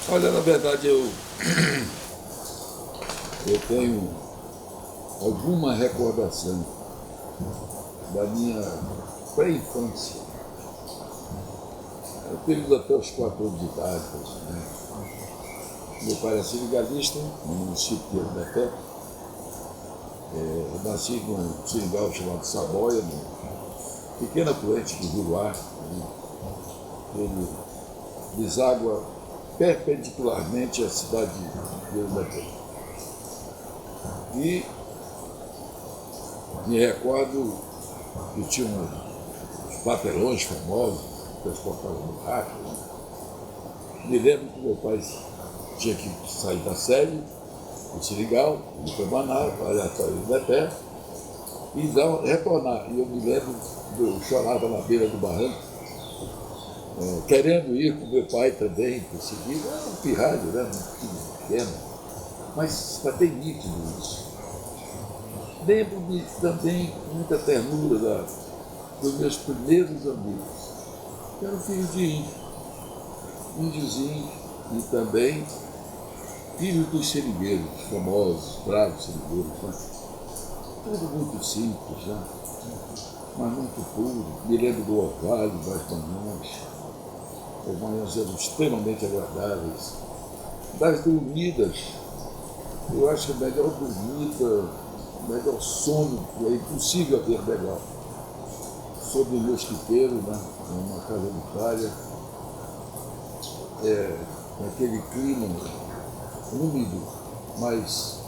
Olha, na verdade eu tenho alguma recordação da minha pré-infância, o período até os 4 anos de idade, né? Meu pai era seringalista, no município de Ouro. Eu nasci num seringal chamado Saboia, numa pequena afluente do Rio Ar. Ele deságua perpendicularmente à cidade de Ouro. E me recordo que tinha uns papelões famosos que transportavam no rato. Né? Me lembro que meu pai tinha que sair da sede, do seringal, ir para Manaus, aleatório da terra, e retornar. E eu me lembro, eu chorava na beira do barranco, querendo ir com meu pai também, perseguir. Era um pirralho, né? Um filho pequeno, mas está bem nítido isso. Lembro-me também com muita ternura dos meus primeiros amigos, que eram filhos de índiozinhos e também filhos dos seringueiros, famosos, bravos seringueiros, né? Tudo muito simples, né? Mas muito puro. Me lembro do orvalho das manhãs. As manhãs eram extremamente agradáveis. Das dormidas, eu acho que a melhor dormida, o melhor sono, é impossível haver melhor. Sobre o mosquiteiro, né? Numa casa de palha, naquele clima úmido, mas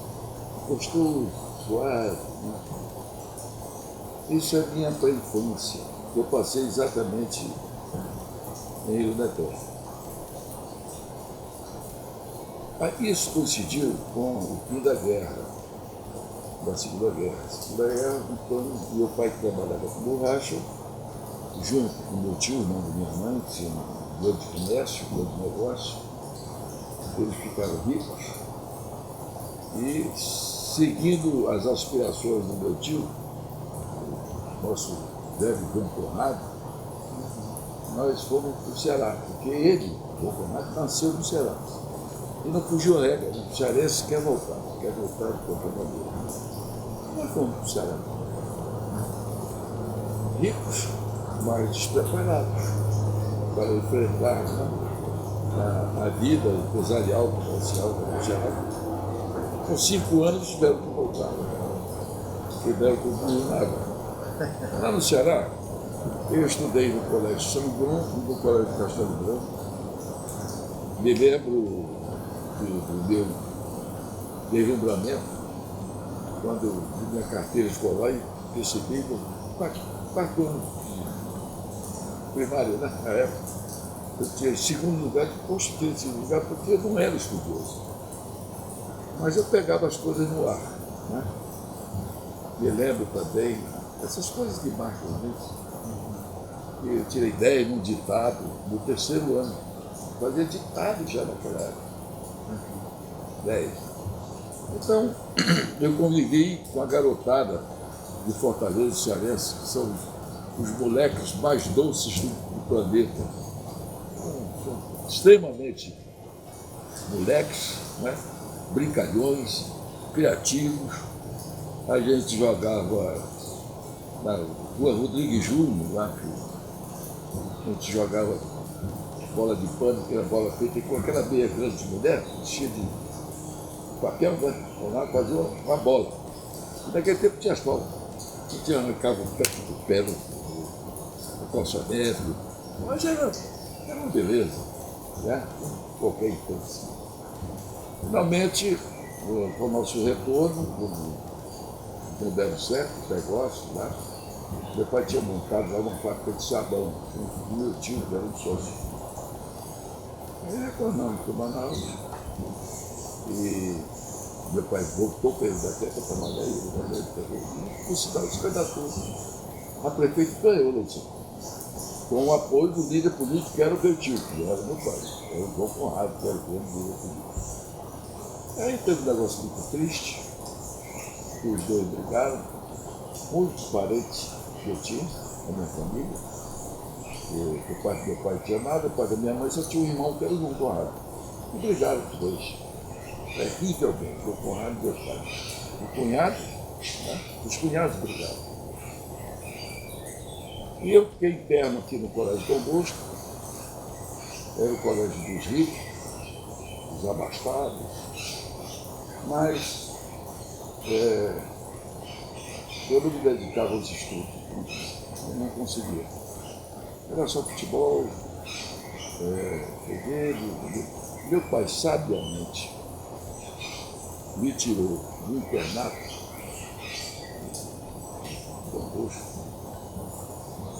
gostoso, suave. Né? Isso é a minha pré-infância, que eu passei exatamente em Rio Neto. Isso coincidiu com o fim da guerra, da Segunda Guerra. A Segunda Guerra, então, meu pai que trabalhava com borracha, junto com meu tio, irmão da minha mãe, que tinha um grande comércio, um grande negócio. Eles ficaram ricos e, seguindo as aspirações do meu tio, nosso velho Dom Conrado, nós fomos para o Ceará, porque ele, Dom Conrado, nasceu no Ceará. E não fugiu a regra, o cearense quer voltar de qualquer maneira. Nós fomos para o Ceará. Ricos, mas despreparados para enfrentar, né, a vida empresarial, comercial do Ceará. Com 5 anos tiveram que voltar, tiveram que burro na água. Lá no Ceará, eu estudei no Colégio São João e no Colégio Castelo Branco. Me lembro do meu deslumbramento quando eu vi minha carteira escolar e percebi que quarto ano primário, né, na época, eu tinha segundo lugar, depois tinha segundo lugar porque eu não era estudioso. Mas eu pegava as coisas no ar. Né? Me lembro também, essas coisas que marcam a gente. Eu tirei 10 num ditado no 3º ano. Fazia ditado já naquela época. 10. Então, eu convivi com a garotada de Fortaleza cearense, que são os moleques mais doces do planeta. São extremamente moleques, né? Brincalhões, criativos. A gente jogava na rua Rodrigues Júnior, lá que a gente jogava bola de pano, que era bola feita com aquela meia grande de mulher, cheia de papel, né? Lá fazia uma bola. E naquele tempo tinha asfalto. A gente arrancava o pé do pé no calçamento. Mas era uma beleza, né? Qualquer infância. Finalmente, com o nosso retorno, não deram certo os negócios lá. Meu pai tinha montado lá uma fábrica de sabão, junto com meu tio, que era um sócio. Aí retornamos para Manaus e meu pai voltou para ele até para trabalhar e por sinal se candidatou a prefeito ganhou a eleição. Com o apoio do líder político que era o meu tio, que era meu pai, era o Dom Conrado, que era o grande líder político. Aí teve um negócio muito triste, que os dois brigaram, muitos parentes que eu tinha, da minha família, o pai do meu pai tinha nada, o pai da minha mãe só tinha um irmão que era o Dom Conrado. E brigaram os dois, terrivelmente, meu cunhado e meu pai. O cunhado, né? Os cunhados brigaram. E eu fiquei interno aqui no Colégio Dom Bosco, era o colégio dos ricos, dos abastados, mas eu não me dedicava aos estudos, eu não conseguia. Era só futebol, joguei. Meu pai, sabiamente, me tirou do internato, Dom Bosco,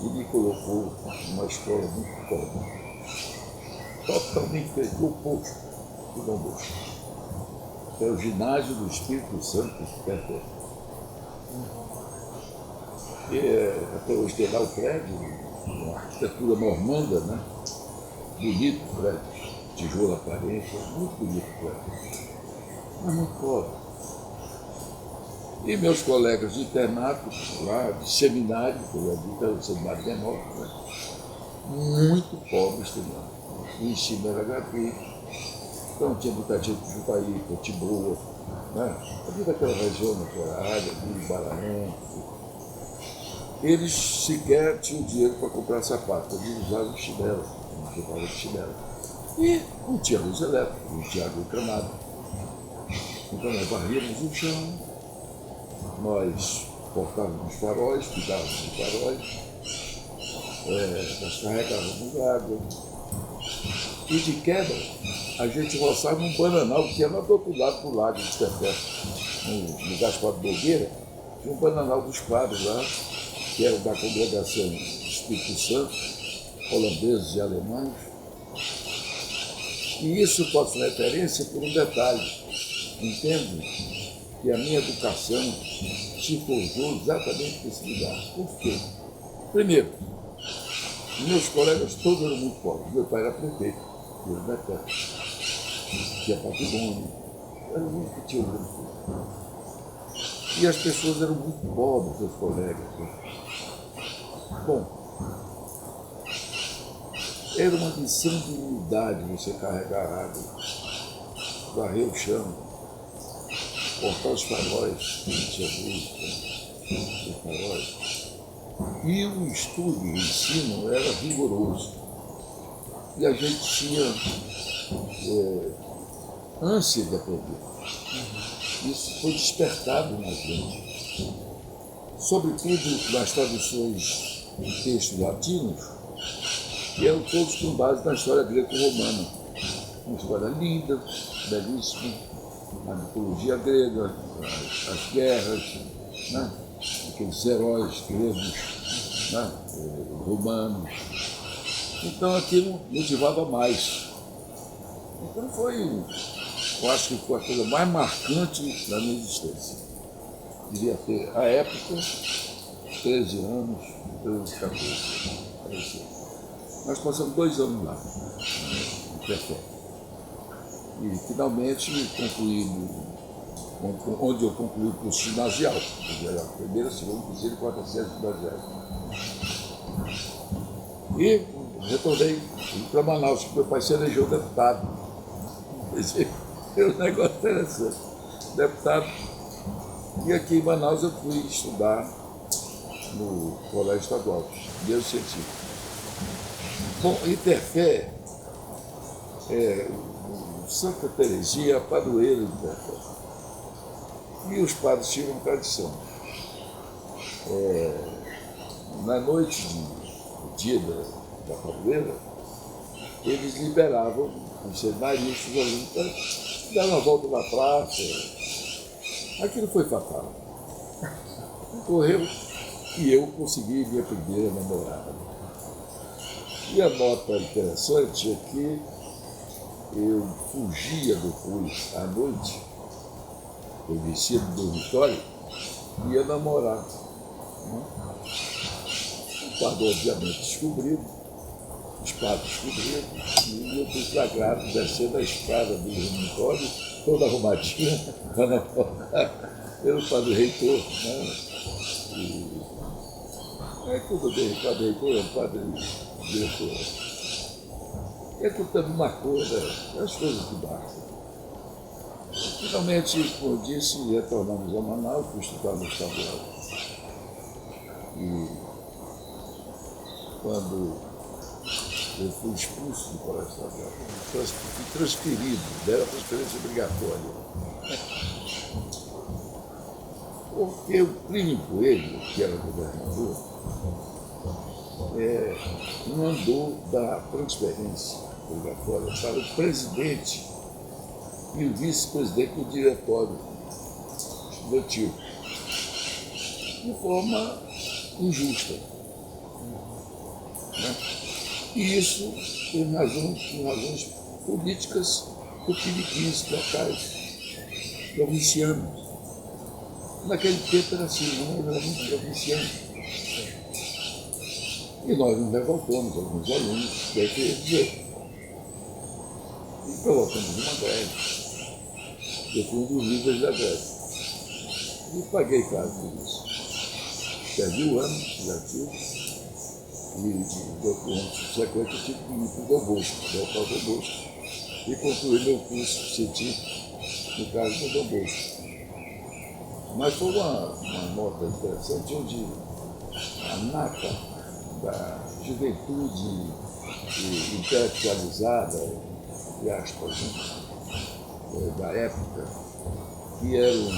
e me colocou numa escola muito pobre, totalmente o oposto do Dom Bosco. É o ginásio do Espírito Santo, perto. Até hoje tem lá o prédio, uma arquitetura normanda, né? Bonito o prédio, tijolo aparente, muito bonito o prédio, mas muito pobre. E meus colegas de internato, lá, de seminário, que eu era o seminário menor, né? Muito pobres também. O ensino era gratuito, então tinha muita gente de Jutaí, Cotiboa, né? Ali daquela região, naquela área, de Balarém. Eles sequer tinham dinheiro para comprar sapato, eles usavam chinelo, não jogavam de chinelo. E não tinha luz elétrica, não tinha água encanada. Então nós varríamos o chão, nós cortávamos faróis, cuidávamos de faróis, nós carregávamos água. E de quebra, a gente roçava um bananal que era do outro lado do lago de Tefé, no Gaspar de Nogueira, tinha um bananal dos padres lá, que era da congregação Espírito Santo, holandeses e alemães. E isso posso referência por um detalhe. Entendo que a minha educação se forjou exatamente nesse lugar. Por quê? Primeiro, meus colegas todos eram muito pobres. Meu pai era prefeito, eu era perto. Tinha patrimônio, era o único que tinha um. E as pessoas eram muito pobres, meus colegas. Bom, era uma lição de humildade você carregar água, varrer o chão, cortar os faróis, tinha luz, os faróis. E o estudo, o ensino era rigoroso. E a gente tinha ânsia de aprender. Isso foi despertado na gente. Sobretudo nas traduções de textos latinos, que eram todos com base na história greco-romana. Uma história linda, belíssima, a mitologia grega, as guerras, né? Aqueles heróis gregos, né? Romanos. Então aquilo motivava mais. Então eu acho que foi a coisa mais marcante da minha existência. Devia ter, à época, 13 anos, 13, 14. Nós passamos 2 anos lá, em Tefé. E finalmente concluí, onde eu concluí o curso ginasial, a primeira, segunda, terceira e quarta série ginasial. E retornei para Manaus, que meu pai se elegeu deputado. Foi um negócio interessante. Deputado. E aqui em Manaus eu fui estudar no Colégio Estadual, primeiro científico. Bom, em Tefé, Santa Terezinha é a padroeira de Tefé. E os padres tinham uma tradição. Na noite do dia da padroeira, eles liberavam os seminaristas, os alunos, para dar uma volta na praça. Aquilo foi fatal. Correu e eu consegui minha primeira namorada. E a nota interessante é que eu fugia depois, à noite, eu descia do dormitório e ia namorar. Né? O padre, obviamente, descobriu, os padres descobriram, e eu fui flagrado descendo a escada do dormitório, toda arrumadinha, para namorar pelo padre reitor. Né? Tudo bem, o padre reitor é o padre diretor. executando uma coisa, as coisas que bastam. Finalmente, como eu disse, retornamos a Manaus para estudar no estadual. E quando eu fui expulso do colégio estadual, fui transferido, deram transferência obrigatória. Porque o Plínio Coelho, que era governador, mandou dar transferência obrigatória para o presidente e o vice-presidente do diretório estudantil, de forma injusta. Né? E isso em razões políticas tupiniquins locais, provincianos. Naquele tempo era assim, não era muito provinciano. E nós nos revoltamos, alguns alunos, daquele dizer. E provocamos uma greve. Eu fui um dos líderes da greve. E paguei caro por isso. Perdi o ano letivo e do ano subsequente eu tive que ir para o Dom Bosco, voltar ao Dom Bosco, e concluir meu curso científico no caso do Dom Bosco. Mas foi uma nota interessante onde a nata da juventude intelectualizada, entre aspas, da época, que eram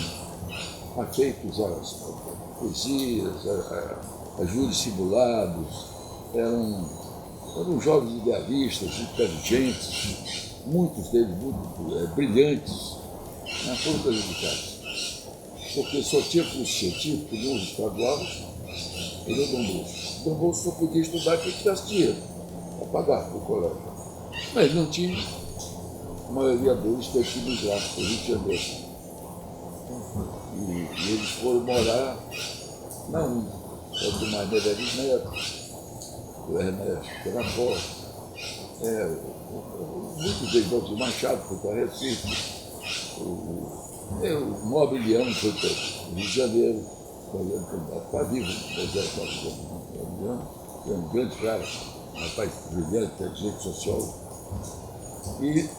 afeitos às poesias, a juros simulados, eram jovens idealistas, inteligentes, muitos deles muito brilhantes, foram prejudicados. Porque só tinha curso científico, no estadual, e no Dom Bosco. Dom Bosco só podia estudar quem tivesse dinheiro para pagar para o colégio. Mas não tinha, a maioria deles teve que migrar para o Rio de Janeiro. E eles foram morar na UNE, do Maneira Neto, do Ernesto Terapó, muitos deles, outros Machado, foi para Recife, o Mobiliano foi para o Rio de Janeiro, está vivo, o Mobiliano, é um grande cara, um rapaz brilhante, inteligente, sociólogo. E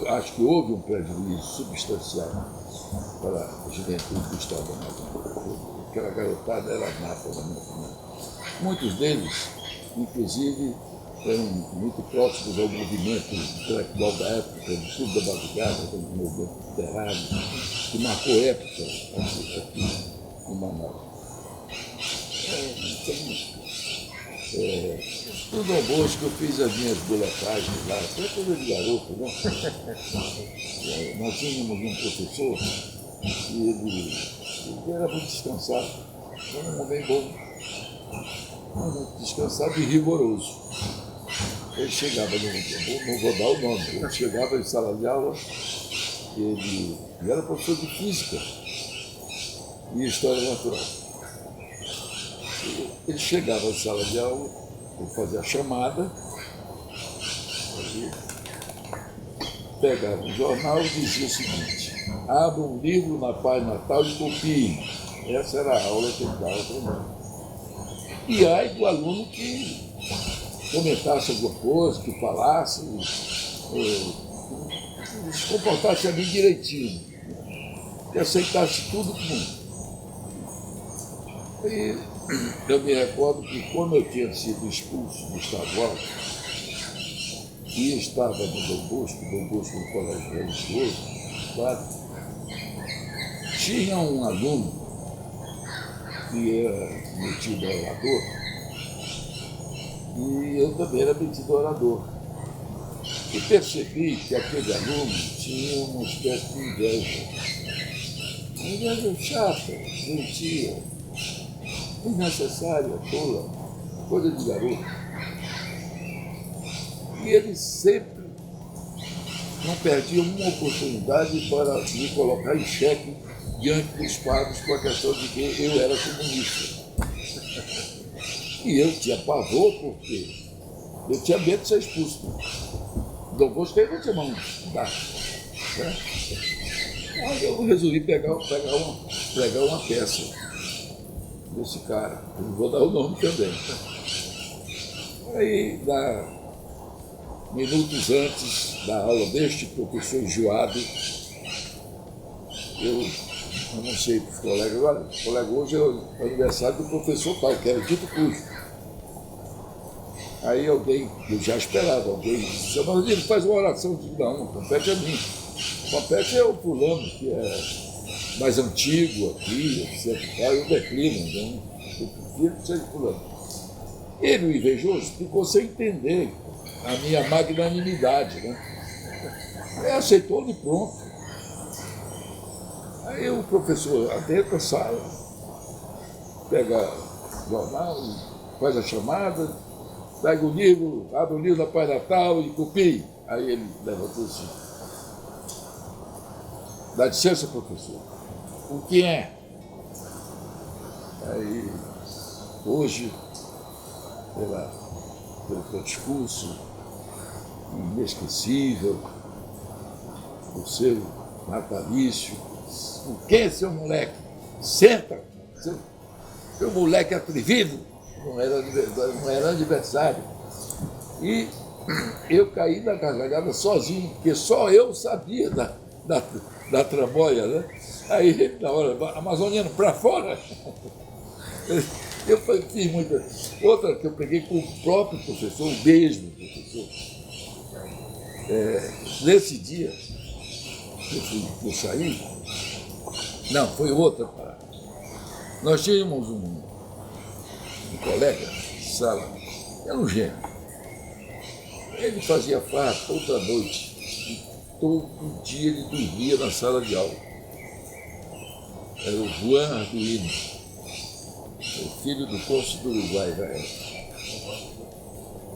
acho que houve um prejuízo substancial para a juventude do Estado do Amazonas. Aquela garotada era nata, na minha opinião. Muitos deles, inclusive, eram muito próximos ao movimento intelectual da época, do sul da madrugada, do movimento literário, que marcou época aqui em Manaus. No Dom Bosco eu fiz as minhas bolecagens lá, foi coisa de garoto, né? Nós tínhamos um professor e ele era muito descansado, era um homem bom, muito descansado e rigoroso. Ele chegava, não vou dar o nome, ele chegava em sala de aula, ele era professor de física e história natural. Ele chegava em sala de aula, ele fazia a chamada, pegava o jornal e dizia o seguinte: abra um livro na Paz Natal e copie. Essa era a aula que ele dava para nós. E aí do aluno que comentasse alguma coisa, que falasse, se comportasse ali direitinho, que aceitasse tudo como. E eu me recordo que quando eu tinha sido expulso do estadual e estava no Dom Bosco no colégio religioso, claro, tinha um aluno que era metido orador, e eu também era metido orador. E percebi que aquele aluno tinha uma espécie de inveja. Uma inveja chata, doentia, desnecessária, tola, coisa de garoto. E ele sempre não perdia uma oportunidade para me colocar em xeque diante dos padres com a questão de que eu era comunista. E eu tinha pavor porque eu tinha medo de ser expulso. Não gostei, não tinha mão dar. Né? Aí eu resolvi pregar uma peça desse cara. Eu não vou dar o nome também. Aí, minutos antes da aula deste professor enjoado, eu anunciei para os colegas, olha, colega, hoje é o aniversário do professor tal, que era dito cujo. Aí alguém, eu já esperava, alguém disse, mas ele faz uma oração. Eu disse, não, compete a mim. Compete é o fulano, que é mais antigo aqui, etc. Eu declino, então eu prefiro que seja fulano. Ele, o invejoso, ficou sem entender a minha magnanimidade, né? Ele aceitou de pronto. Aí o professor adentra a sala, pega o jornal, faz a chamada, pega o livro, abre o livro da Pai Natal e copie. Aí ele levantou assim. Dá licença, professor. O que é? Aí, hoje, pelo teu discurso inesquecível, o seu natalício. O que, seu moleque? Senta! Seu moleque atrevido! Não era aniversário. E eu caí na gargalhada sozinho, porque só eu sabia da tramóia, né? Aí, na hora, amazoniano, para fora! Eu fiz muita. Outra que eu peguei com o próprio professor, o mesmo professor. Nesse dia, eu saí, não, foi outra parada. Nós tínhamos um colega de sala, era um gênio. Ele fazia farra toda noite, e todo dia ele dormia na sala de aula. Era o Juan Arduino, o filho do cônsul do Uruguai na época.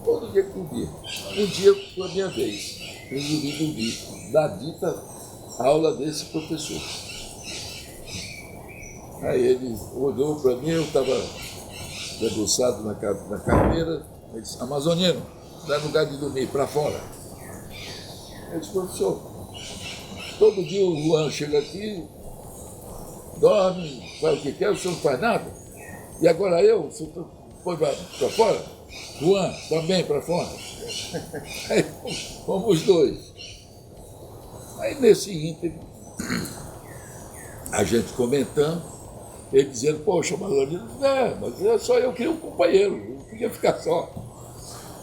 Todo dia que dormia. Um dia foi a minha vez. Resolvi dormir na dita aula desse professor. Aí ele olhou para mim, eu estava debruçado na cadeira, ele disse, amazoniano, dá lugar de dormir, para fora. Eu disse, professor, todo dia o Juan chega aqui, dorme, faz o que quer, o senhor não faz nada. E agora eu, o senhor foi para fora? Juan, também para fora. Aí fomos os dois. Aí nesse íntegro, a gente comentando, ele dizendo, poxa, mas é só eu queria um companheiro, eu não podia ficar só.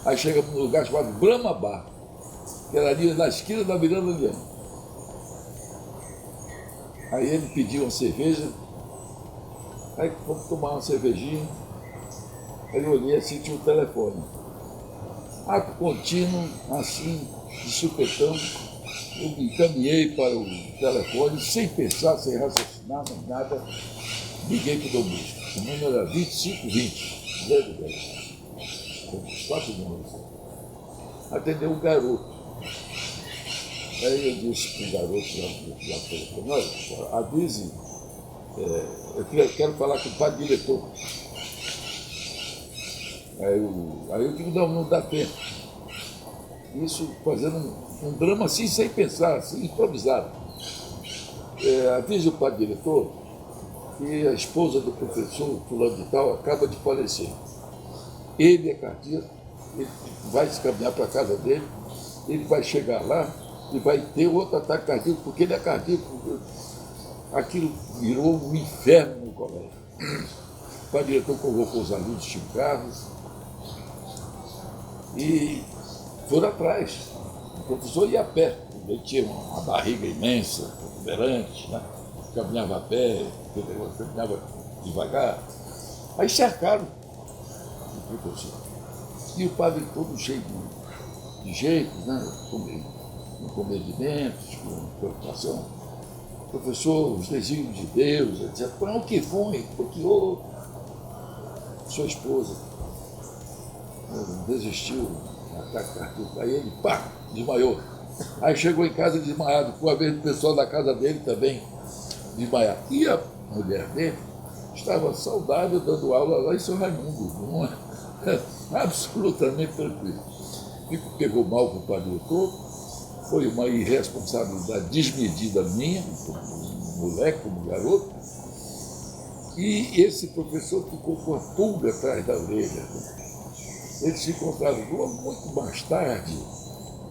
Aí chegamos num lugar chamado Brahma Bar, que era ali na esquina da Miranda Leão. Aí ele pediu uma cerveja, aí fomos tomar uma cervejinha, aí eu olhei assim, tinha um telefone. Ato contínuo, assim, de supetão, eu me encaminhei para o telefone, sem pensar, sem raciocinar, nem nada, liguei para o domínio. O número era 2520, 010. Com 4 números. Atendeu um garoto. Aí eu disse para o garoto lá telefone, olha, avise, eu quero falar com o padre diretor. Aí eu digo, não dá tempo. Isso fazendo um drama assim, sem pensar, assim, improvisado. Avise o padre diretor que a esposa do professor fulano de tal acaba de falecer. Ele é cardíaco, ele vai se caminhar para a casa dele, ele vai chegar lá e vai ter outro ataque cardíaco, porque ele é cardíaco. Aquilo virou um inferno no colégio. O padre diretor convocou os alunos, Chico Carlos, e foram atrás. O professor ia a pé, ele tinha uma barriga imensa, protuberante, né? Caminhava a pé, caminhava devagar. Aí cercaram o professor. E o padre todo cheio de jeito, né? Com comedimentos, com preocupação. Professor, os desígnios de Deus, etc. Mas o que foi? Porque sua esposa desistiu, ataque cardíaco. Aí ele, pá, desmaiou. Aí chegou em casa desmaiado, com a vez do pessoal da casa dele também desmaiado. E a mulher dele estava saudável, dando aula lá em São Raimundo, absolutamente tranquilo. Pegou mal com o padre doutor, foi uma irresponsabilidade desmedida minha, como moleque, como garoto, e esse professor ficou com a pulga atrás da orelha. Eles se encontraram muito mais tarde.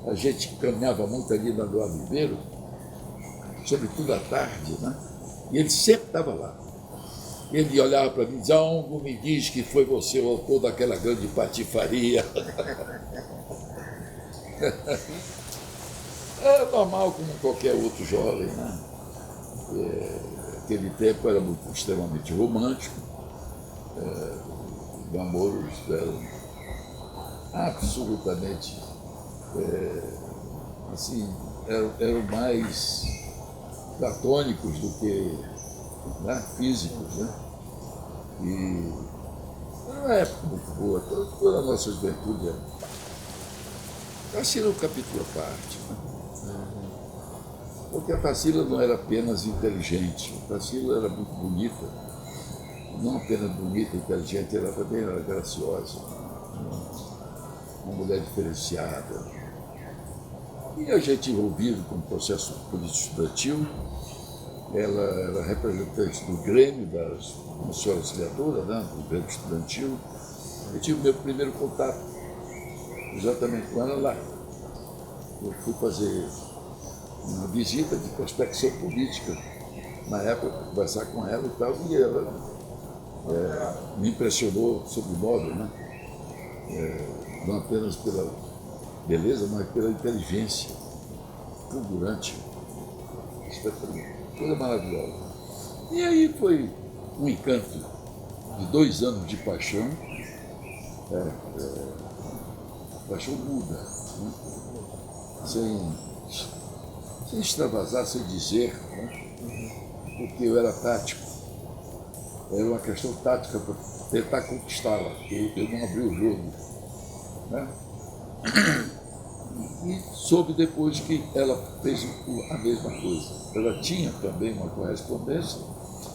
A gente caminhava muito ali na do Aviveiro, sobretudo à tarde, né? E ele sempre estava lá. Ele olhava para mim e dizia: algo me diz que foi você o autor daquela grande patifaria. É normal como qualquer outro jovem, né? Aquele tempo era muito, extremamente romântico, namoros eram absolutamente, assim, eram mais platônicos do que, né, físicos, né? E era uma época muito boa, toda a nossa juventude era. Tarsila é um capítulo à parte, né? Porque a Tarsila não era apenas inteligente, a Tarsila era muito bonita, não apenas bonita e inteligente, ela também era graciosa, uma mulher diferenciada. E a gente envolvido com o processo político estudantil, ela era representante do Grêmio das senhoras criadoras, né, do Grêmio estudantil. Eu tive o meu primeiro contato exatamente com ela lá. Eu fui fazer uma visita de prospecção política, na época, conversar com ela e tal, e ela me impressionou sobre modo, né? Não apenas pela beleza, mas pela inteligência fulgurante, coisa maravilhosa. E aí foi um encanto de 2 anos de paixão, paixão muda, né? Sem extravasar, sem dizer, né? Porque eu era tático, era uma questão tática para tentar conquistá-la, eu não abri o jogo, né? E soube depois que ela fez a mesma coisa. Ela tinha também uma correspondência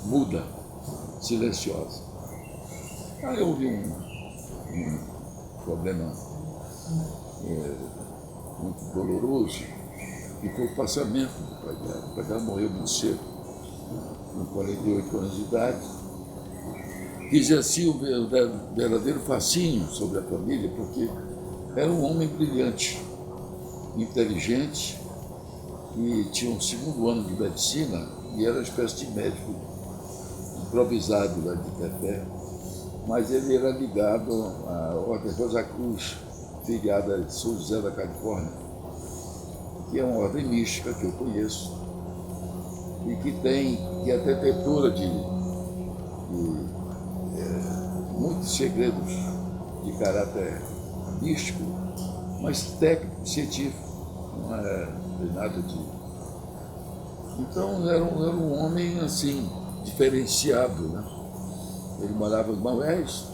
muda, silenciosa. Aí houve um problema muito doloroso, que foi o passamento do pai dela. O pai dela morreu muito cedo, com 48 anos de idade, que exercia um verdadeiro fascínio sobre a família, porque era um homem brilhante, inteligente, e tinha um 2º ano de medicina e era uma espécie de médico improvisado lá de Tefé, mas ele era ligado à Ordem Rosa Cruz, filiada de São José da Califórnia, que é uma ordem mística que eu conheço e que é detentora de muitos segredos de caráter místico, mas técnico, científico, não é nada de... Então era um homem assim, diferenciado, né? Ele morava em Maués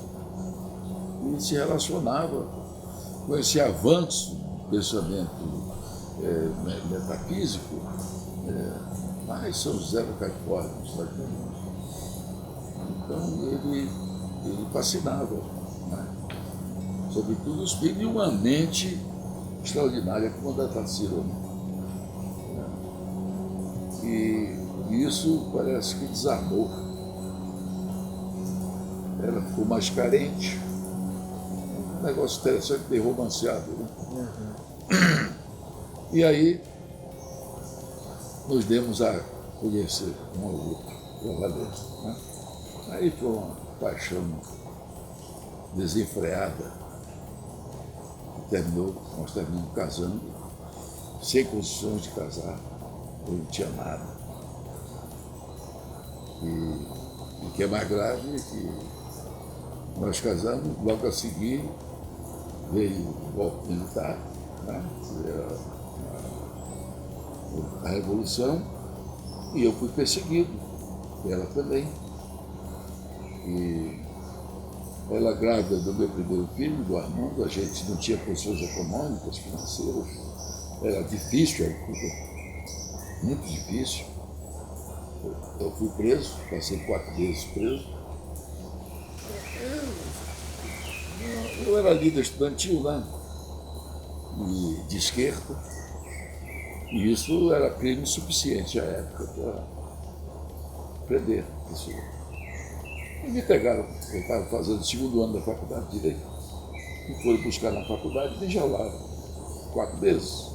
e se relacionava com esse avanço do pensamento metafísico, mais São José da Califórnia, nos Estados Unidos. Então ele fascinava, né? Sobretudo os filhos, e uma mente extraordinária como a da Tarsila. E isso parece que desarmou. Ela ficou mais carente. Um negócio interessante, bem romanceado, né? E aí nos demos a conhecer um ao outro, verdadeiro, né? Aí foi uma paixão desenfreada, nós terminamos casando, sem condições de casar, eu não tinha nada. E o que é mais grave é que nós casamos, logo a seguir veio o golpe militar, né? A Revolução, e eu fui perseguido, ela também. E ela grávida do meu primeiro filho, do Armando, a gente não tinha condições econômicas, financeiras, era difícil, muito difícil. Eu fui preso, passei 4 meses preso. Eu era líder estudantil, né? E de esquerda, e isso era crime suficiente à época para prender a pessoa. E me pegaram, eu estava fazendo o 2º ano da faculdade de Direito, e foram buscar na faculdade, me enjaularam 4 meses.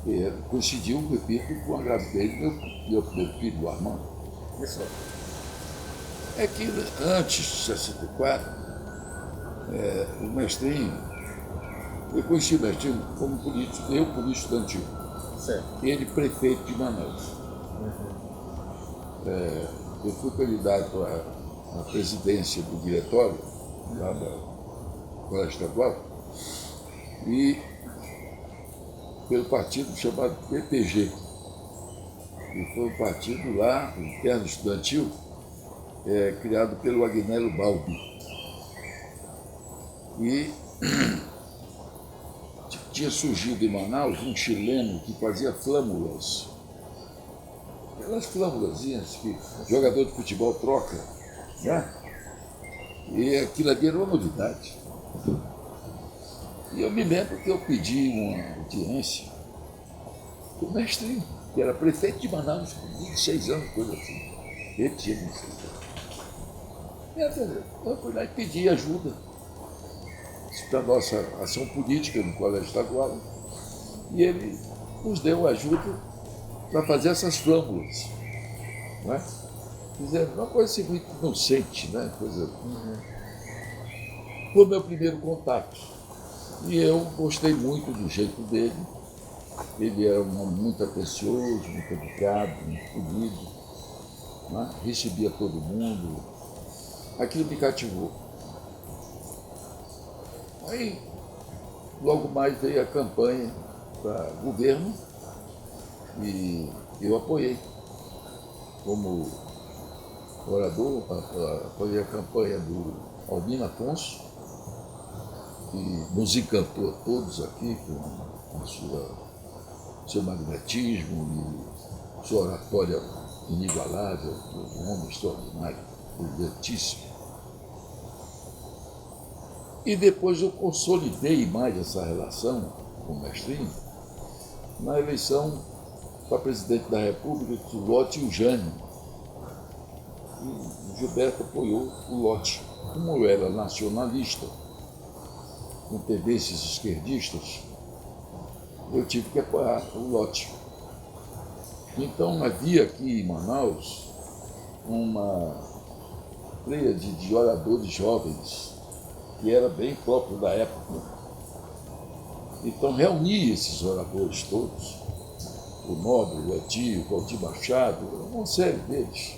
E coincidiu, repito, com a gravidez do meu primeiro filho, o Armando. Isso. É que antes de 64, o Mestrinho, eu conheci o Mestrinho como político, eu político estudantil. Certo. Ele prefeito de Manaus. Eu fui candidato à presidência do diretório, lá da Colégio Estadual, e pelo partido chamado PPG. E foi um partido lá, interno estudantil, criado pelo Agnello Balbi. E tinha surgido em Manaus um chileno que fazia flâmulas. Aquelas flâmulazinhas que jogador de futebol troca, né? E aquilo ali era uma novidade. E eu me lembro que eu pedi uma audiência com o Mestrinho, que era prefeito de Manaus, com 26 anos, coisa assim. Ele tinha 26 anos. Eu fui lá e pedi ajuda para a nossa ação política no Colégio Estadual. E ele nos deu ajuda para fazer essas flâmulas. Né? Fizeram uma coisa assim muito inocente, né? Coisa... Foi o meu primeiro contato. E eu gostei muito do jeito dele. Ele era um homem muito atencioso, muito educado, muito polido. Né? Recebia todo mundo. Aquilo me cativou. Aí, logo mais veio a campanha para governo e eu apoiei. Como orador, apoiei a campanha do Albino Afonso, que nos encantou a todos aqui com seu magnetismo e sua oratória inigualável, um homem extraordinário, brilhantíssimo. E depois eu consolidei mais essa relação com o Mestrinho na eleição para presidente da República, o Lott e o Jânio. E o Gilberto apoiou o Lott. Como eu era nacionalista, com tendências esquerdistas, eu tive que apoiar o Lott. Então havia aqui em Manaus uma pleiade de oradores jovens, que era bem próprio da época. Então reuni esses oradores todos, o Nobre, o Edir, o Valdir Machado, uma série deles.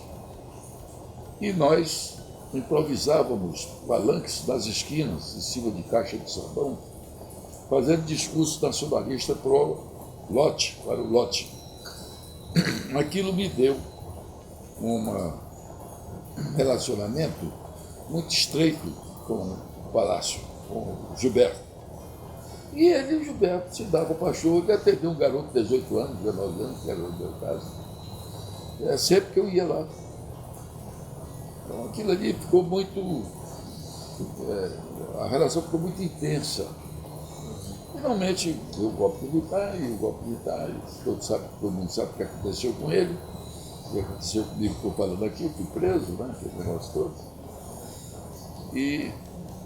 E nós improvisávamos palanques nas esquinas, em cima de caixa de sabão, fazendo discurso nacionalista para o Lott. Aquilo me deu um relacionamento muito estreito com o Palácio, com o Gilberto. E ele e o Gilberto se davam para show, ele atendeu um garoto de 18 anos, 19 anos, que era no meu caso. Sempre que eu ia lá. Então aquilo ali ficou muito... a relação ficou muito intensa. Finalmente, o golpe militar, todo mundo sabe o que aconteceu com ele, o que aconteceu comigo, estou falando aqui, eu fui preso, né, aquele negócio todo. E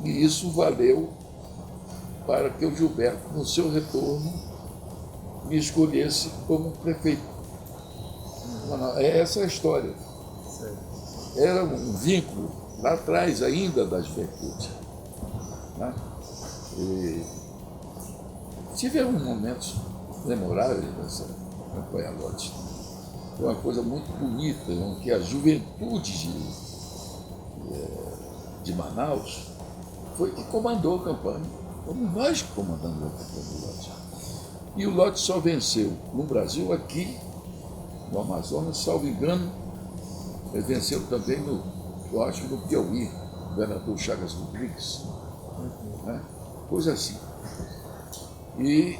isso valeu para que o Gilberto, no seu retorno, me escolhesse como prefeito. Essa é a história. Era um vínculo lá atrás ainda da juventude. Né? E tivemos momentos memoráveis nessa campanha Lott. Foi uma coisa muito bonita, em que a juventude de Manaus foi que comandou a campanha. Fomos nós que comandamos a campanha do Lott. E o Lott só venceu no Brasil, aqui, no Amazonas, salvo engano. Ele venceu também, eu acho que no Piauí, o governador Chagas Rodrigues. Né? Coisa assim. E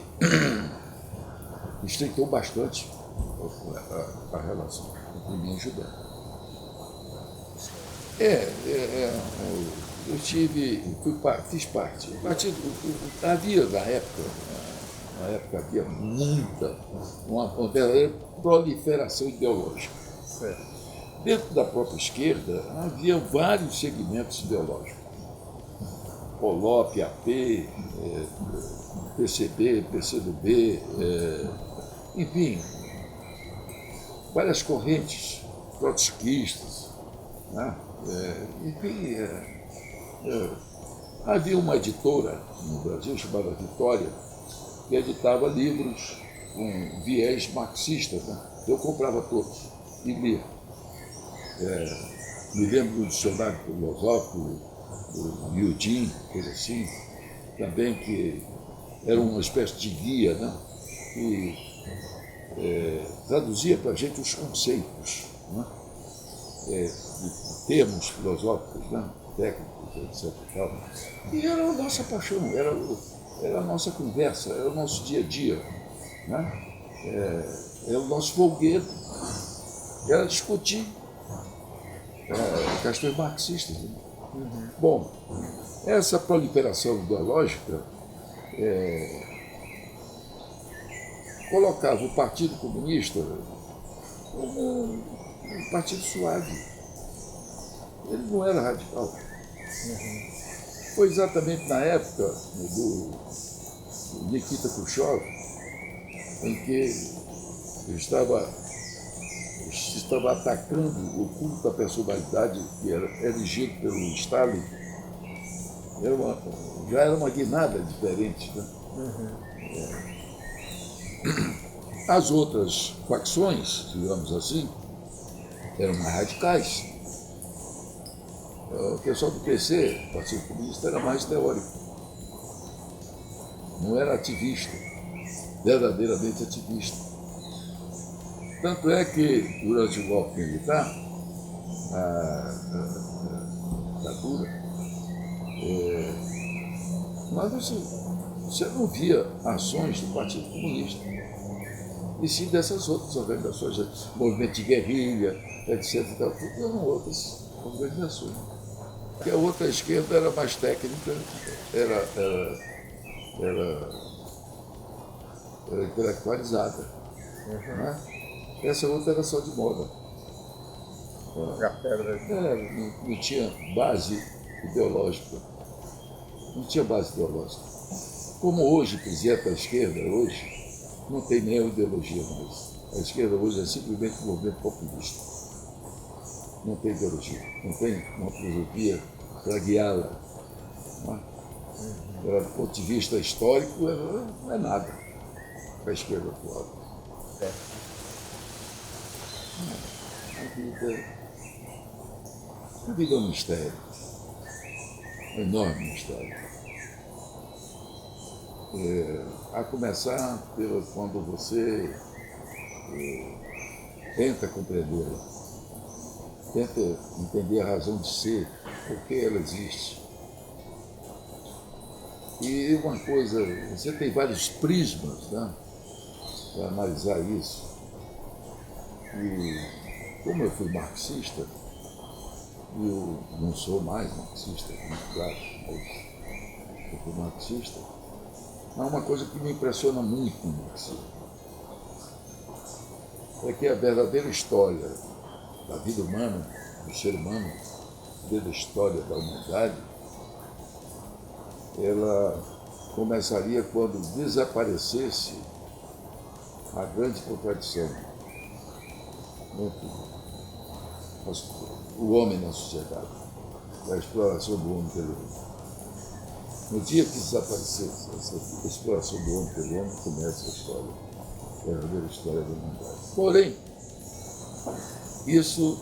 estreitou bastante a relação com o mim e Gilberto. Eu fiz parte. Havia na época havia uma verdadeira proliferação ideológica. Certo. Dentro da própria esquerda havia vários segmentos ideológicos. POLOP, AP, PCB, PCdoB, enfim, várias correntes trotskistas, né? Enfim, havia uma editora no Brasil chamada Vitória, que editava livros com viés marxista, né? Eu comprava todos e lia. Me lembro do dicionário filosófico, do Eugene, coisa assim, também que era uma espécie de guia, né? Que traduzia para a gente os conceitos, né? De termos filosóficos, né? Técnicos, etc. E tal. E era a nossa paixão, era a nossa conversa, era o nosso dia a dia, né? Era o nosso folguedo, era discutir questões marxistas. Né? Bom, essa proliferação ideológica colocava o Partido Comunista como um partido suave. Ele não era radical. Foi exatamente na época do Nikita Khrushchev em que estava atacando o culto da personalidade que era erigido pelo Stalin. Já era uma guinada diferente. Né? As outras facções, digamos assim, eram mais radicais. O pessoal do PC, o Partido Comunista, era mais teórico. Não era ativista, verdadeiramente ativista. Tanto é que, durante o golpe militar, a ditadura, mas você não via ações do Partido Comunista, e sim dessas outras organizações, movimento de guerrilha, etc. Tudo eram outras organizações. Porque a outra esquerda era mais técnica, era intelectualizada. Né? Essa outra era só de moda. Não tinha base ideológica. Não tinha base ideológica. Como hoje, por exemplo, a esquerda hoje não tem nem ideologia mais. A esquerda hoje é simplesmente um movimento populista. Não tem ideologia, não tem uma filosofia para guiá-la. Do ponto de vista histórico, não é nada para a esquerda atual. A vida é um mistério, um enorme mistério. A começar quando você tenta compreendê-la, tenta entender a razão de ser, por que ela existe. E uma coisa, você tem vários prismas, né, para analisar isso. E como eu fui marxista, eu não sou mais marxista, muito claro, mas eu fui marxista, há uma coisa que me impressiona muito no marxismo. É que a verdadeira história da vida humana, do ser humano, desde a história da humanidade, ela começaria quando desaparecesse a grande contradição entre o homem na sociedade, a exploração do homem pelo homem. No dia que desaparecesse essa exploração do homem pelo homem, começa a história, a verdadeira história da humanidade. Porém, isso,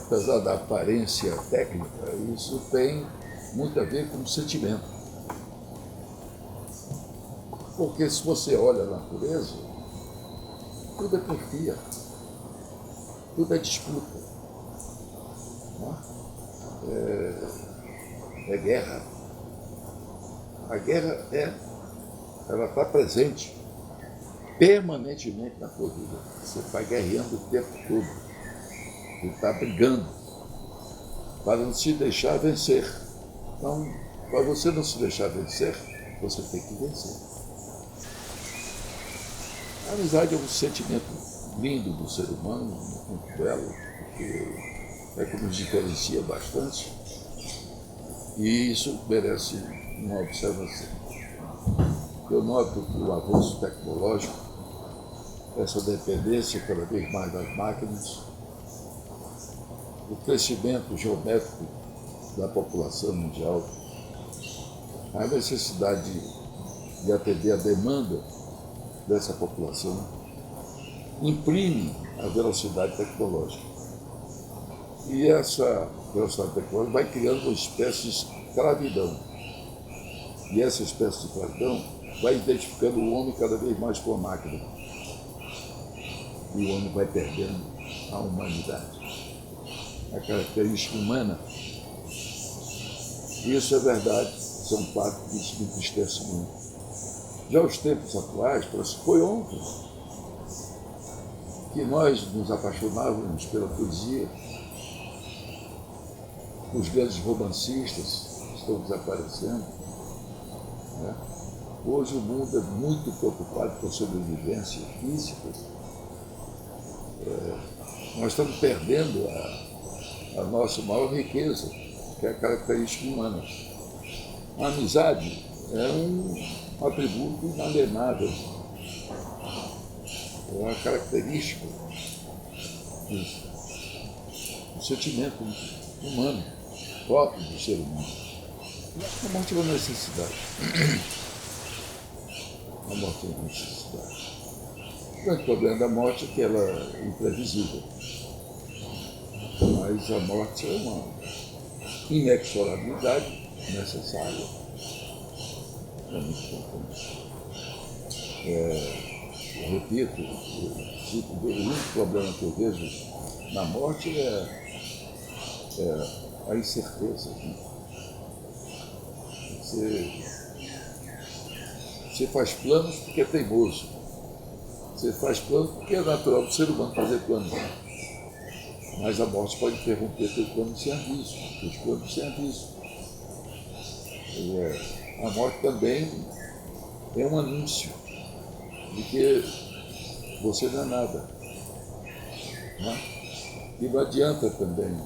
apesar da aparência técnica, isso tem muito a ver com o sentimento. Porque se você olha a natureza, tudo é porfia, tudo é disputa, é guerra. A guerra ela está presente permanentemente na tua vida. Você está guerreando o tempo todo, você está brigando para não se deixar vencer. Então, para você não se deixar vencer, você tem que vencer. A amizade é um sentimento lindo do ser humano, muito belo, porque é que nos diferencia bastante. E isso merece uma observação. Eu noto que o avanço tecnológico, essa dependência cada vez mais das máquinas, o crescimento geométrico da população mundial, a necessidade de atender a demanda dessa população, imprime a velocidade tecnológica. E essa velocidade tecnológica vai criando uma espécie de escravidão. E essa espécie de escravidão vai identificando o homem cada vez mais com a máquina. E o homem vai perdendo a humanidade, a característica humana. Isso é verdade, são fatos que isso me entristece muito. Já os tempos atuais, foi ontem que nós nos apaixonávamos pela poesia. Os grandes romancistas estão desaparecendo, né? Hoje o mundo é muito preocupado com a sobrevivência física. Nós estamos perdendo a nossa maior riqueza, que é a característica humana. A amizade é um atributo inalienável, é uma característica do sentimento humano, próprio do ser humano. A morte é uma necessidade. A morte é uma necessidade. O grande problema da morte é que ela é imprevisível. Mas a morte é uma inexorabilidade necessária. É muito importante. Eu repito, o único problema que eu vejo na morte é a incerteza. Você faz planos porque é teimoso. Você faz planos porque é natural do ser humano fazer planos. Mas a morte pode interromper teu plano sem aviso, teus planos sem aviso. A morte também é um anúncio de que você não é nada. Né? E não adianta também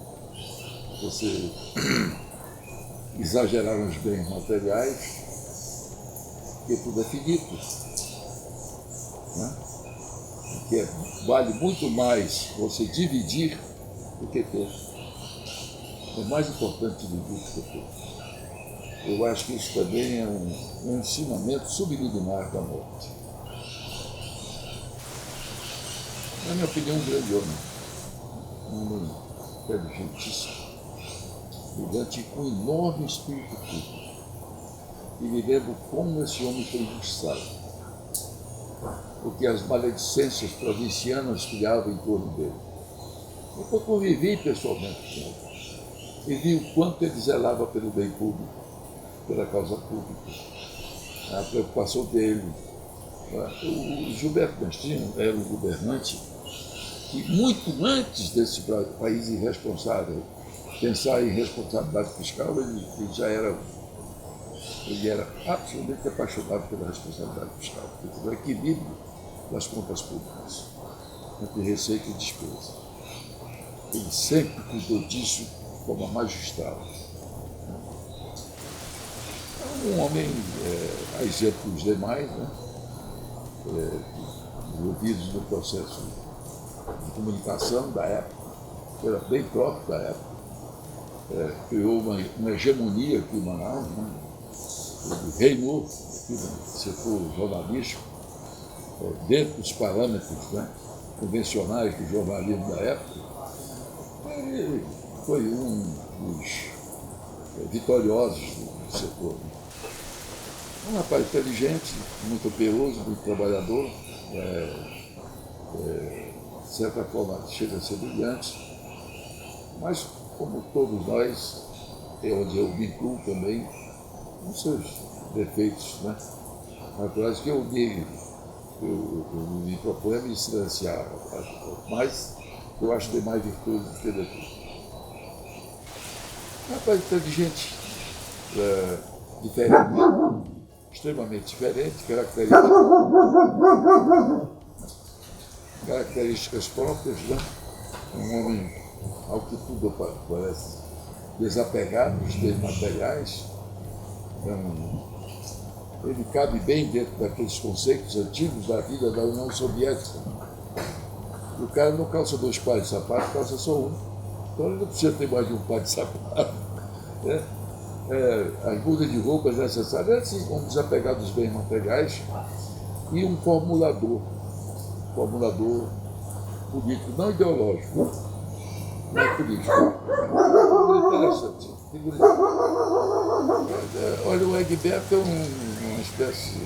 você exagerar nos bens materiais, porque tudo é finito. Né? Porque vale muito mais você dividir do que ter. É mais importante dividir do que ter. Eu acho que isso também é um ensinamento subliminar da morte. Na minha opinião, um grande homem. Um homem inteligentíssimo, brilhante, com enorme espírito público. E me lembro como esse homem foi injustiçado. Porque as maledicências provincianas criavam em torno dele. Eu convivi pessoalmente com ele. E vi o quanto ele zelava pelo bem público, pela causa pública, a preocupação dele. O Gilberto Mestinho era um governante que, muito antes desse país irresponsável pensar em responsabilidade fiscal, ele era absolutamente apaixonado pela responsabilidade fiscal, pelo equilíbrio das contas públicas, entre receita e despesa. Ele sempre cuidou disso de forma magistral. Um homem, a exemplo dos demais, né, envolvidos no processo de comunicação da época, era bem próprio da época, criou uma hegemonia aqui em Manaus, né, ele reinou aqui no setor jornalístico, dentro dos parâmetros, né, convencionais do jornalismo da época. Ele foi um dos vitoriosos do setor. Um rapaz inteligente, muito operoso, muito trabalhador, de certa forma chega a ser brilhante, mas como todos nós, onde eu me incluo também, com seus defeitos, né, naturais, que eu me proponho a me silenciar, mas eu acho que tem mais virtude do que defeito. Um rapaz inteligente, diferente, extremamente diferente, características próprias, né? Um homem, ao que tudo parece, desapegado dos bens materiais. Então, ele cabe bem dentro daqueles conceitos antigos da vida da União Soviética. O cara não calça 2 pares de sapato, calça só um. Então ele não precisa ter mais de um par de sapato. Né? As mudas de roupas necessárias, assim, vamos desapegar dos bens materiais, e um formulador político, não ideológico, não é político. Figura interessante. Olha, o Egberto é uma espécie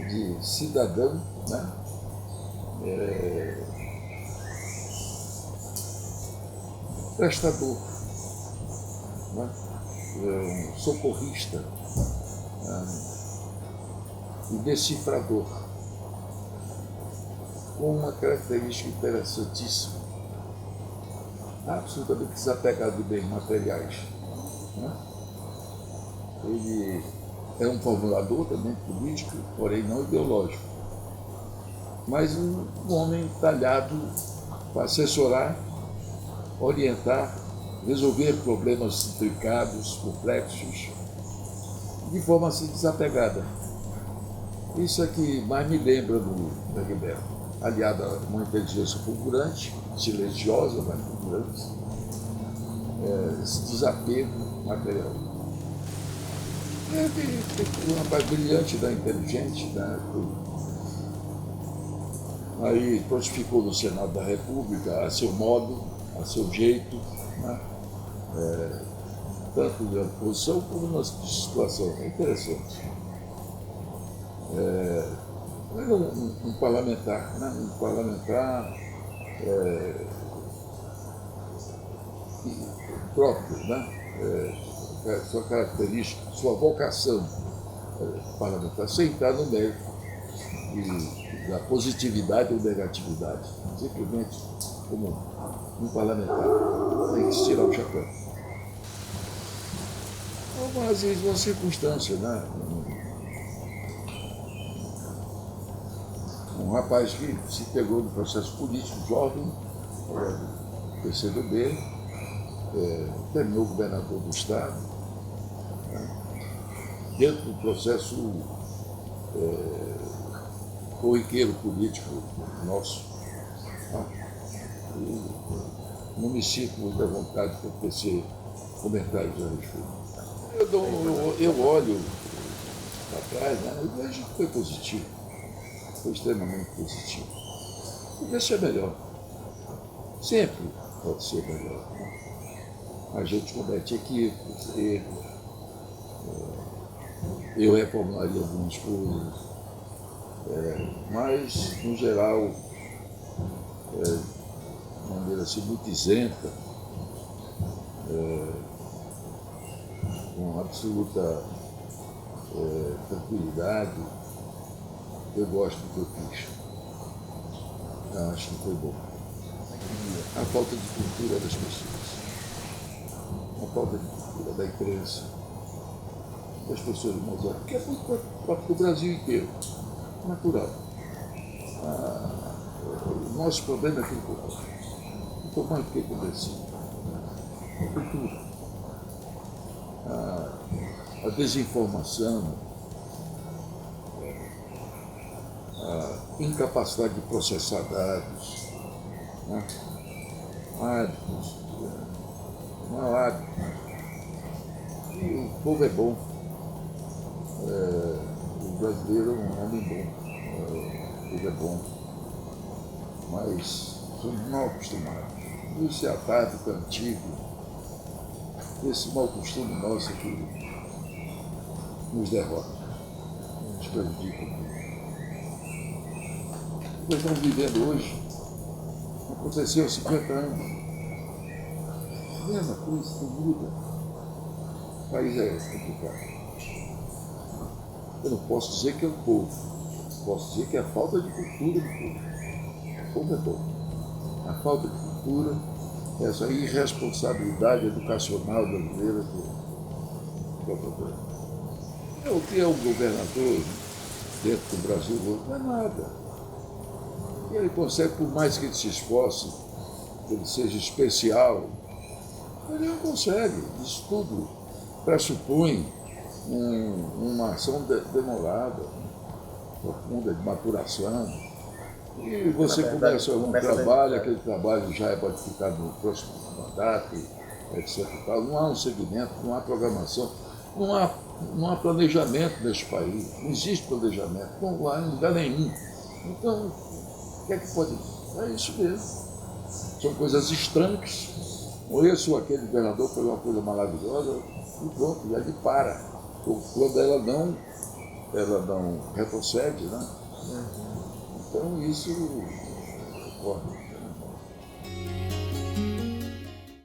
de cidadão, né? Prestador, né? Um socorrista, e decifrador, com uma característica interessantíssima, absolutamente desapegado de bens materiais. Né? Ele é um formulador também político, porém não ideológico, mas um homem talhado para assessorar, orientar, resolver problemas intricados, complexos, de forma assim desapegada. Isso é que mais me lembra do Egberto, aliado a uma inteligência fulgurante, silenciosa, mas fulgurante, esse desapego material. Ele é um rapaz brilhante, inteligente, aí ficou no Senado da República, a seu modo, a seu jeito, né? Tanto na posição como na situação. É interessante. Era um parlamentar, né? Um parlamentar próprio, né? Sua característica, sua vocação parlamentar, sem entrar no mérito da positividade ou negatividade, simplesmente como um parlamentar, tem que se tirar o chapéu. Mas às vezes uma circunstância, né? Um rapaz que se pegou no processo político jovem, do PCdoB, terminou governador do estado, né? Dentro do processo corriqueiro político nosso. Tá? E não me sinto muito à vontade para tecer comentários a respeito. Eu olho para trás, né? Eu vejo que foi positivo, foi extremamente positivo. Podia ser melhor, sempre pode ser melhor. Né? A gente comete equívocos, erros, eu reformularia algumas coisas, mas, no geral, de maneira assim, muito isenta, com absoluta tranquilidade, eu gosto do que eu fiz. Eu acho que foi bom. A falta de cultura das pessoas, a falta de cultura da imprensa, das pessoas de Moçambique, que é para o Brasil inteiro, natural. O nosso problema é cultural. Não estou mais do que convencido. A cultura. A desinformação, a incapacidade de processar dados, né? Hábitos, mau hábito. E o povo é bom. O brasileiro é um homem bom. O povo é bom. Mas somos mal acostumados. Isso é atávico, antigo. Esse mau costume nosso que nos derrota, nos prejudica muito. Nós estamos vivendo hoje, aconteceu há 50 anos. A mesma coisa, não muda. O país é complicado. Eu não posso dizer que é o povo, posso dizer que é a falta de cultura do povo. O povo é bom. A falta de cultura, essa irresponsabilidade educacional brasileira que é o problema. O que é um governador dentro do Brasil não é nada. E ele consegue, por mais que ele se esforce, que ele seja especial, Ele não consegue. Isso tudo pressupõe uma ação demorada, profunda, de maturação. E você começa um trabalho, aquele trabalho já é modificado no próximo mandato, etc. Não há um segmento, não há programação, não há planejamento nesse país, não existe planejamento, não há em lugar nenhum. Então, o que é que pode. É isso mesmo. São coisas estranhas. Ou esse ou aquele governador foi uma coisa maravilhosa, e pronto, e ali para. Quando ela não retrocede, né? Então isso ocorre.